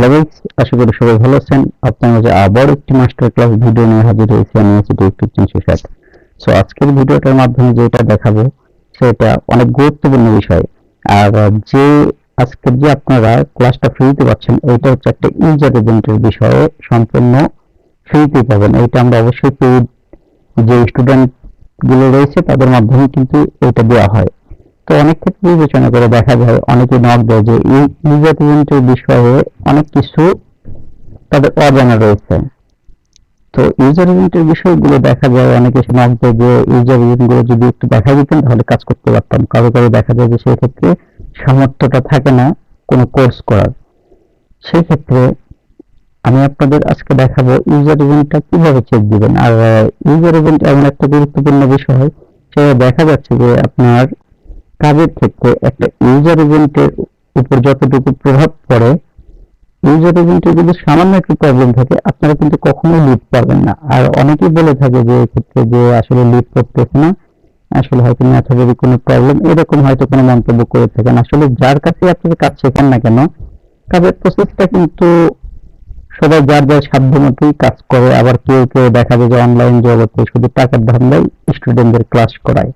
Hello guys, আশা করি সবাই ভালো আছেন। আপনার মাঝে আবার একটি মাস্টার ক্লাস ভিডিও নিয়ে হাজির হয়েছি আমি আছি ইউটিউব চ্যানেল। সো আজকের ভিডিওটার মাধ্যমে যেটা দেখাবো সেটা অনেক গুরুত্বপূর্ণ বিষয়। আর যে আজকের যে আপনারা ক্লাসটা ফ্রিতে পাচ্ছেন এটা হচ্ছে একটা ইউজার এজেন্টের বিষয়ে সম্পূর্ণ ফ্রিতে পাবেন। এটা আমরা অবশ্যই পেইড যে স্টুডেন্ট গুলো রয়েছে তাদের মাধ্যমে কিন্তু এটা দেওয়া হয়। তো অনেক ক্ষেত্রে বিবেচনা করে দেখা যায় অনেকে নক দেয় যে এই ইউজার এজেন্টের বিষয়ে অনেক কিছু তাদের অজানা রয়েছে। তো ইউজার এজেন্টের বিষয়গুলো দেখা যায় অনেকে এসে নক দেয় যে ইউজার এজেন্টগুলো যদি একটু দেখা দিতেন তাহলে কাজ করতে পারতাম। কারো কারো দেখা যায় যে সেই ক্ষেত্রে সামর্থ্যটা থাকে না কোনো কোর্স করার। সেই ক্ষেত্রে আমি আপনাদের আজকে দেখাবো ইউজার এজেন্টটা কিভাবে চেক দিবেন। আর ইউজার এজেন্ট এমন একটা গুরুত্বপূর্ণ বিষয়, সেটা দেখা যাচ্ছে যে আপনার কাজের ক্ষেত্রে একটা ইউজার এজেন্টের উপর যতটুকু প্রভাব পড়ে, ইউজার এজেন্টের যদি সামান্য একটু প্রবলেম থাকে আপনারা কিন্তু কখনোই লিড পাবেন না। আর অনেকেই বলে থাকে যে এক্ষেত্রে যে আসলে লিড করতেছে না, আসলে হয়তো মেথডেরই কোনো প্রবলেম, এরকম হয়তো কোনো মন্তব্য করে থাকেন। আসলে যার কাছে আপনাদের কাজ শেখান না কেন, কাজের প্রসেসটা কিন্তু সবাই যার যার সাধ্য মতোই কাজ করে। আবার কেউ কেউ দেখা যায় যে অনলাইন জগতে শুধু টাকার ধান্দায় স্টুডেন্টদের ক্লাস করায়।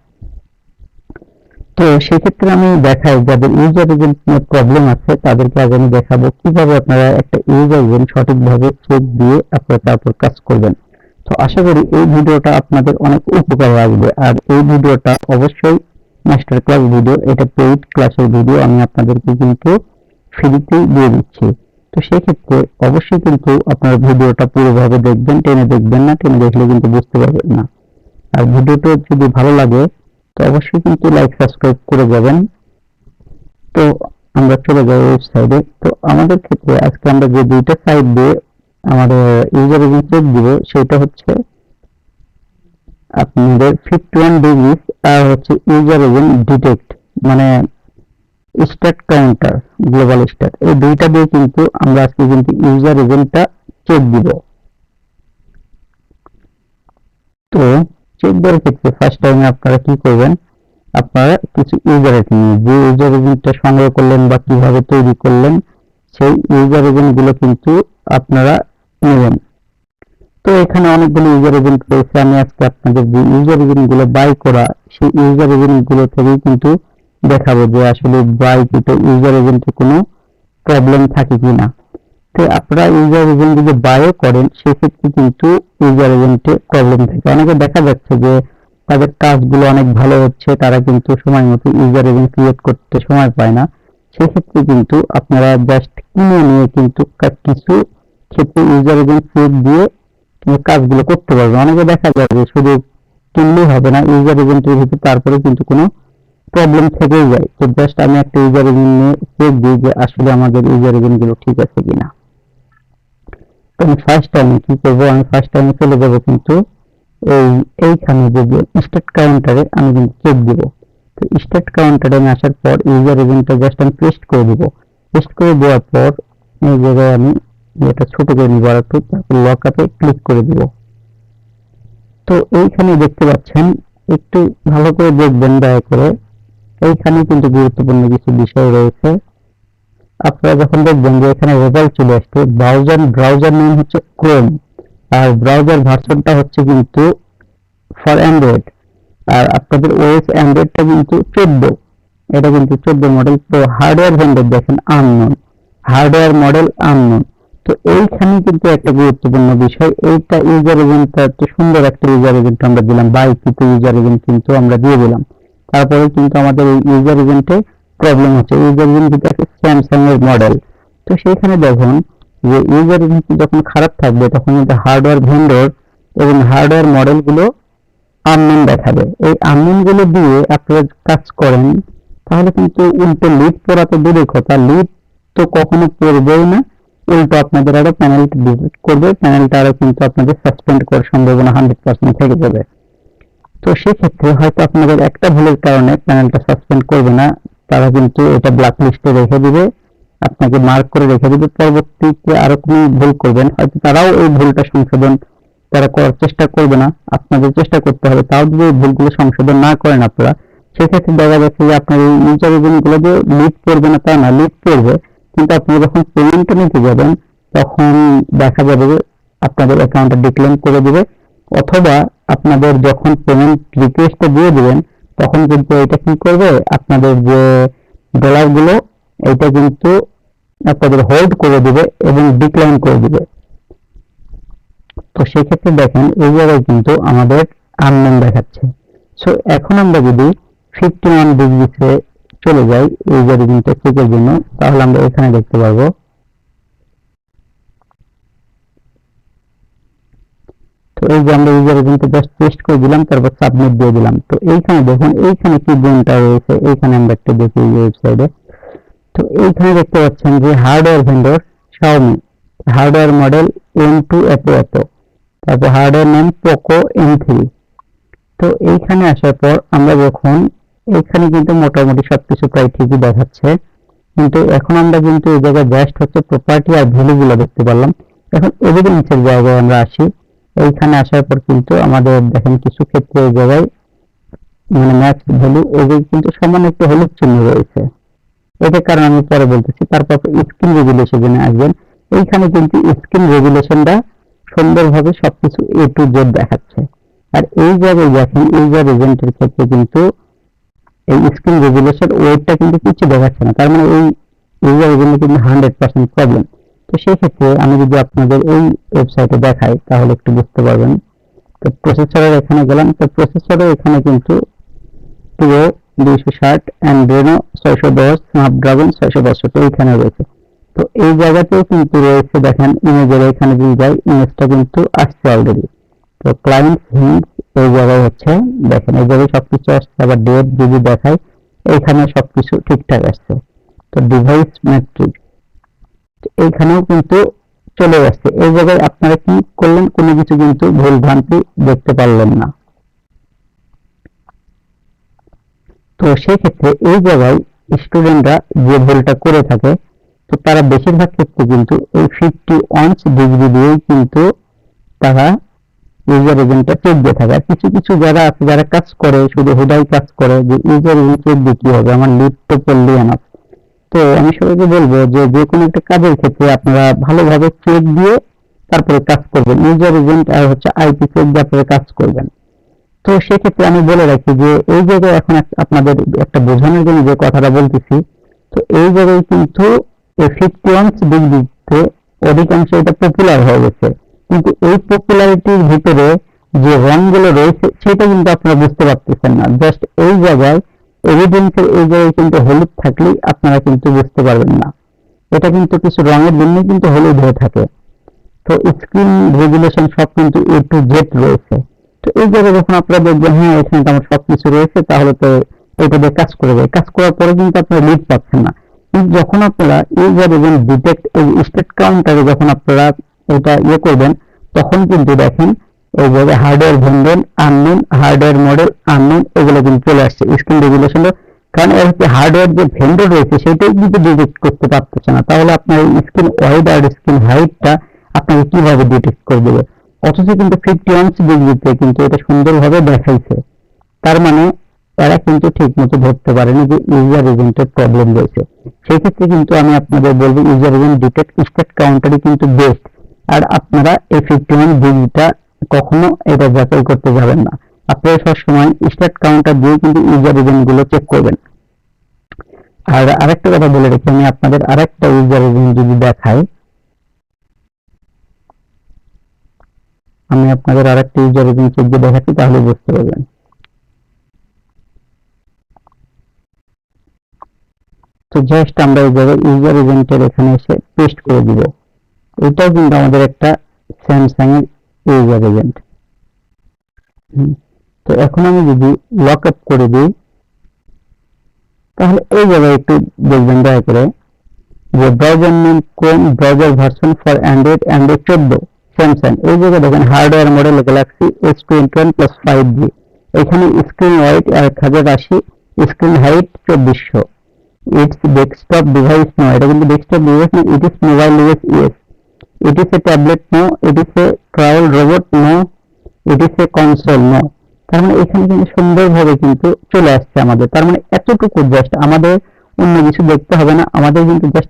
তো সেক্ষেত্রে আমি দেখাই যাদের ইউজার এজেন্ট নিয়ে প্রবলেম আছে তাদেরকে আজ আমি দেখাবো কিভাবে আপনারা একটা ইউজার এজেন্ট সঠিকভাবে চেক দিয়ে আপনারা তারপর কাজ করবেন। তো আশা করি এই ভিডিওটা আপনাদের অনেক উপকারে আসবে। আর এই ভিডিওটা অবশ্যই মাস্টার ক্লাস ভিডিও, এটা পেইড ক্লাসের ভিডিও, আমি আপনাদেরকে কিন্তু ফ্রিতেই দিয়ে দিচ্ছি। তো সেক্ষেত্রে অবশ্যই কিন্তু আপনারা ভিডিওটা পুরোভাবে দেখবেন, টেনে দেখবেন না, টেনে দেখলে কিন্তু বুঝতে পারবেন না। আর ভিডিওটা যদি ভালো লাগে তো অবশ্যই কিন্তু লাইক সাবস্ক্রাইব করে যাবেন। তো আমরা চলে যাই ওয়েবসাইটে। তো আমাদের ক্ষেত্রে আজকে আমরা যে দুইটা সাইট দিয়ে আমাদের ইউজার এজেন্ট চেক দিব সেটা হচ্ছে আপনাদের 51 ডিগ্রিস আর হচ্ছে ইউজার এজেন্ট ডিটেক্ট, মানে স্ট্যাট কাউন্টার, গ্লোবাল স্ট্যাট, এই দুইটা দিয়ে কিন্তু আমরা আজকে কিন্তু ইউজার এজেন্টটা চেক দিব। তো চেক দেওয়ার ক্ষেত্রে ফার্স্ট টাইমে আপনারা কি করবেন, আপনারা কিছু ইউজার এজেন্ট নিয়ে যে ইউজার এজেন্টটা সংগ্রহ করলেন বা কিভাবে তৈরি করলেন সেই ইউজার এজেন্ট গুলো কিন্তু আপনারা নেবেন। তো এখানে অনেকগুলো ইউজার এজেন্ট রয়েছে, আমি আজকে আপনাদের যে ইউজার এজেন্ট গুলো বাই করা সেই ইউজার এজেন্ট গুলো থেকেই কিন্তু দেখাবো যে আসলে বাই কিন্তু ইউজার এজেন্টে কোনো প্রবলেম থাকে কিনা। তো আপনারা ইউজার এজেন্ট যদি বায়ও করেন সেক্ষেত্রে কিন্তু ইউজার এজেন্টে প্রবলেম থাকে। অনেকে দেখা যাচ্ছে যে তাদের কাজগুলো অনেক ভালো হচ্ছে, তারা কিন্তু সময় মতো ইউজার এজেন্ট ক্রিয়েট করতে সময় পায় না। সেক্ষেত্রে কিন্তু আপনারা জাস্ট কিনে নিয়ে কিন্তু কিছু ক্ষেত্রে ইউজার এজেন্ট চেক দিয়ে কাজগুলো করতে পারবেন। অনেকে দেখা যায় যে শুধু কিনলেই হবে না, ইউজার এজেন্টের ভিতরে তারপরে কিন্তু কোনো প্রবলেম থেকেই যায়। তো জাস্ট আমি একটা ইউজার এজেন্ট নিয়ে চেক দিই যে আসলে আমাদের ইউজার এজেন্ট গুলো ঠিক আছে কিনা। তো আমি ফার্স্ট টাইমে কি করবো, আমি ফার্স্ট টাইমে চলে যাবো কিন্তু এইখানে যে স্টেট কাউন্টারে আমি কিন্তু চেক দিব। তো স্টেট কাউন্টারে আমি আসার পর ইউজার এজেন্টটা জাস্ট আমি পেস্ট করে দিব। পেস্ট করে দেওয়ার পর এই জায়গায় আমি এটা ছোট করে নিব, আর একটু তারপর লক আপে ক্লিক করে দিব। তো এইখানে দেখতে পাচ্ছেন, একটু ভালো করে দেখবেন দয়া করে, এইখানে কিন্তু গুরুত্বপূর্ণ কিছু বিষয় রয়েছে। আপনারা যখন দেখবেন যে এখানে রেজাল্ট চলে আসছে, ব্রাউজার নেম হচ্ছে ক্রোম, আর ব্রাউজার ভার্সনটা হচ্ছে কিন্তু ফর অ্যান্ড্রয়েড, আর আপনাদের ওএস অ্যান্ড্রয়েডটা কিন্তু 14, এটা কিন্তু 14 মডেল। তো হার্ডওয়্যার ভেন্ডর দেখেন আননোন, হার্ডওয়্যার মডেল আননোন। তো এইখানে কিন্তু একটা গুরুত্বপূর্ণ বিষয়, এইটা ইউজার এজেন্টটা এত সুন্দর একটা ইউজার এজেন্ট আমরা দিলাম, বাইকিতে ইউজার এজেন্ট কিন্তু আমরা দিয়ে দিলাম। তারপরে কিন্তু আমাদের এই ইউজার এজেন্টে প্রবলেম হচ্ছে। ইউজার এজেন্ট কিন্তু একটা স্যামসাং এর মডেল। তো সেইখানে দেখুন যে ইউজার এজেন্ট যখন খারাপ থাকবে তখন কিন্তু হার্ডওয়্যার ভেন্ডর এবং হার্ডওয়্যার মডেলগুলো আননোন দেখাবে। এই আননোন গুলো দিয়ে আপনারা কাজ করেন তাহলে কিন্তু উল্টো লিড পড়া তো দূরের কথা, লিড তো কখনো পড়বেই না, উল্টো আপনাদের আরো পেনাল্টি ডিলিট করবে, পেনাল্টি আরো কিন্তু আপনাদের সাসপেন্ড করার সম্ভাবনা 100% থেকে যাবে। তো সেক্ষেত্রে হয়তো আপনাদের একটা ভুলের কারণে প্যানেলটা সাসপেন্ড করবে না, তারা কিন্তু এটা ব্ল্যাক লিস্টে রেখে দিবে, আপনাকে মার্ক করে রেখে দিবে। পরবর্তীতে আরো কোনো ভুল করবেন হয়তো তারাও এই ভুলটা সংশোধন তারা করার চেষ্টা করবে না, আপনাদের চেষ্টা করতে হবে। তাও যদি এই ভুলগুলো সংশোধন না করেন আপনারা, সেক্ষেত্রে দেখা যাচ্ছে যে আপনার এই ইউজার এজেন্ট গুলো যে লিড করবে না তা না, লিড করবে, কিন্তু আপনি যখন পেমেন্টটা নিতে যাবেন তখন দেখা যাবে যে আপনাদের অ্যাকাউন্টটা ডিক্লাইন করে দিবে, অথবা আপনাদের যখন পেমেন্ট রিকোয়েস্টটা দিয়ে দিবেন তখন কিন্তু এটা কি করবে, আপনাদের যে ডলারগুলো এটা কিন্তু আপনাদের হোল্ড করে দিবে এবং ডিক্লাইন করে দিবে। তো সেক্ষেত্রে দেখেন এই জায়গায় কিন্তু আমাদের আননোন দেখাচ্ছে। সো এখন আমরা যদি 51 ডিগ্রিতে চলে যাই ইউজার এজেন্টটা চেকের জন্য, তাহলে আমরা এখানে দেখতে পারবো তো এই যে আমরা ইউজার এজেন্টে জাস্ট পেস্ট করে দিলাম, তারপর সাবমিট দিয়ে দিলাম। তো এইখানে দেখুন এইখানে কি গুণটা রয়েছে, এইখানে আমরা একটু দেখি এই ওয়েবসাইটে। তো এইখানে দেখতে পাচ্ছেন যে hardware vendor Xiaomi, hardware model M2 এত, তারপর হার্ডওয়্যার নেম পোকো M3। তো এইখানে আসার পর আমরা যখন এখানে কিন্তু মোটামুটি সবকিছু প্রায় ঠিকই দেখাচ্ছে, কিন্তু এখন আমরা কিন্তু এই জায়গায় জাস্ট হচ্ছে প্রপার্টি আর ভ্যালু গুলো দেখতে পারলাম। এখন এভিডেন্সের জায়গায় আমরা আসি, এইখানে আসার পর কিন্তু আমাদের দেখেন কিছু ক্ষেত্রে এই জায়গায় মানে ম্যাক্স ভ্যালু এগুলো কিন্তু সমান একটা হলুদ চিহ্ন রয়েছে, এটার কারণ আমি পরে বলতেছি। তারপর স্ক্রিন রেগুলেশনে আসবেন, এইখানে কিন্তু স্ক্রিন রেগুলেশনটা সুন্দরভাবে সবকিছু A to Z দেখাচ্ছে। আর এই জায়গায় দেখেন ইউজার এজেন্টের ক্ষেত্রে কিন্তু এই স্ক্রিন রেগুলেশন ওয়েটটা কিন্তু কিছু দেখাচ্ছে না, তার মানে এই ইউজার এজেন্টে কিন্তু 100% প্রবলেম। তো সেই ক্ষেত্রে আমি যদি আপনাদের এই ওয়েবসাইটে দেখাই তাহলে একটু বুঝতে পারবেন। তো প্রসেসরের এখানে গেলাম, তো প্রসেসরে এখানে কিন্তু Duo 260 Adreno 610 স্ন্যাপড্রাগন 662 এখানে রয়েছে। তো এই জায়গাতেও কিন্তু রয়েছে দেখেন ইমেজের এখানে যদি যাই ইমেজটা কিন্তু আসছে অলরেডি। তো ক্লায়েন্ট হিন্স এই জায়গায় হচ্ছে দেখেন এই জায়গায় সবকিছু আসছে, আবার ডেট যদি দেখাই এইখানে সবকিছু ঠিকঠাক আসছে। তো ডিভাইস ম্যাট্রিক্স এইখানেও কিন্তু চলে আসছে। এই জায়গায় আপনারা কি করলেন, কোনো কিছু কিন্তু ভুল ভ্রান্তি দেখতে পারলেন না। তো সেই ক্ষেত্রে এই জায়গায় স্টুডেন্টরা যে ভুলটা করে থাকে, তো তারা বেশিরভাগ ক্ষেত্রে কিন্তু এই 51 ডিগ্রি দিয়েই কিন্তু তারা ইউজার এজেন্টটা চেক দিয়ে থাকে। আর কিছু কিছু যারা আছে যারা কাজ করে শুধু হুদাই কাজ করে যে ইউজার এজেন্ট চেক দিয়ে কি হবে, আমার লিড তো পড়লেই এনাফ। তো আমি সবাইকে বলবো যে যে কোনো একটা কাজের ক্ষেত্রে আপনারা ভালোভাবে চেক দিয়ে তারপরে কাজ করবেন, ইউজার এজেন্ট আর হচ্ছে আইপি চেক দিয়ে আপনারা কাজ করবেন। তো সেক্ষেত্রে আমি বলে রাখি যে এই জায়গায় এখন আপনাদের একটা বোঝানোর জন্য যে কথাটা বলতেছি, তো এই জায়গায় কিন্তু এই 51 ডিগ্রিতে অধিকাংশ এটা পপুলার হয়ে গেছে, কিন্তু এই পপুলারিটির ভিতরে যে রংগুলো রয়েছে সেটা কিন্তু আপনারা বুঝতে পারতেছেন না। জাস্ট এই জায়গায় এভিডেন্সের এই জায়গায় কিন্তু হলুদ থাকলেই আপনারা কিন্তু বুঝতে পারবেন না, এটা কিন্তু কিছু রঙের জন্যই কিন্তু হলুদ হয়ে থাকে। তো স্ক্রিন রেগুলেশন সব কিন্তু A to Z রয়েছে। তো এই জায়গায় যখন আপনারা দেখবেন হ্যাঁ এখানে তো আমার সবকিছু রয়েছে, তাহলে তো এটা দিয়ে কাজ করে যায়, কাজ করার পরে কিন্তু আপনারা লিড পাচ্ছেন না। কিন্তু যখন আপনারা ইউজার এজেন্ট ডিটেক্ট এই স্টেট কাউন্টারে যখন আপনারা এটা করবেন, তখন কিন্তু দেখেন এই জায়গায় hardware vendor unknown, hardware model unknown, এগুলো কিন্তু চলে আসছে স্ক্রিন রেগুলেশনের। কারণ এর হচ্ছে হার্ডওয়্যার যে ভেন্ডর রয়েছে সেটাই কিন্তু ডিটেক্ট করতে পারতেছে না, তাহলে আপনার এই স্ক্রিন ওয়াইড আর স্ক্রিন হাইটটা আপনাকে কিভাবে ডিটেক্ট করে দেবে। অথচ কিন্তু 51 ডিগ্রিতে কিন্তু এটা সুন্দরভাবে দেখাইছে, তার মানে এরা কিন্তু ঠিক মতো ধরতে পারেনি যে ইউজার এজেন্টের প্রবলেম রয়েছে। সেই ক্ষেত্রে কিন্তু আমি আপনাদের বলবো ইউজার এজেন্ট ডিটেক্ট স্টেট কাউন্টারই কিন্তু বেস্ট। আর আপনারা এই 51 ডিগ্রিটা কখনো এটা যাচাই করতে যাবেন না, আপনারা সবসময় স্টেট কাউন্টার দিয়ে কিন্তু ইউজার এজেন্ট গুলো চেক করবেন। আর আরেকটা কথা বলে রেখে আমি আপনাদের আরেকটা ইউজার এজেন্ট যদি দেখাই, আমি আপনাদের আরেকটা ইউজার এজেন্ট চেক দিয়ে দেখাচ্ছি তাহলে বুঝতে পারবেন। তো জাস্ট আমরা এই জায়গায় ইউজার এজেন্টের এখানে এসে পেস্ট করে দিব, এটাও কিন্তু আমাদের একটা স্যামসাং এর ইউজার এজেন্ট। তো এখন আমি যদি লক আপ করে দিই তাহলে এই জায়গায় একটু দেখবেন দয়া করে যে browser name Chrome, browser version for Android 14 Samsung, এই জায়গায় দেখেন hardware model Galaxy S21 plus 5G, এখানে screen wide 1080, screen height 2400, it's desktop device no, এটা কিন্তু ডেস্কটপ ডিভাইস না, it is mobile device yes, it is a tablet no, it is a trial robot no, it is a console no. তার মানে এখানে কিন্তু সুন্দরভাবে কিন্তু চলে আসছে আমাদের, তার মানে এতটুকু জাস্ট আমাদের অন্য কিছু দেখতে হবে না, আমাদের কিন্তু জাস্ট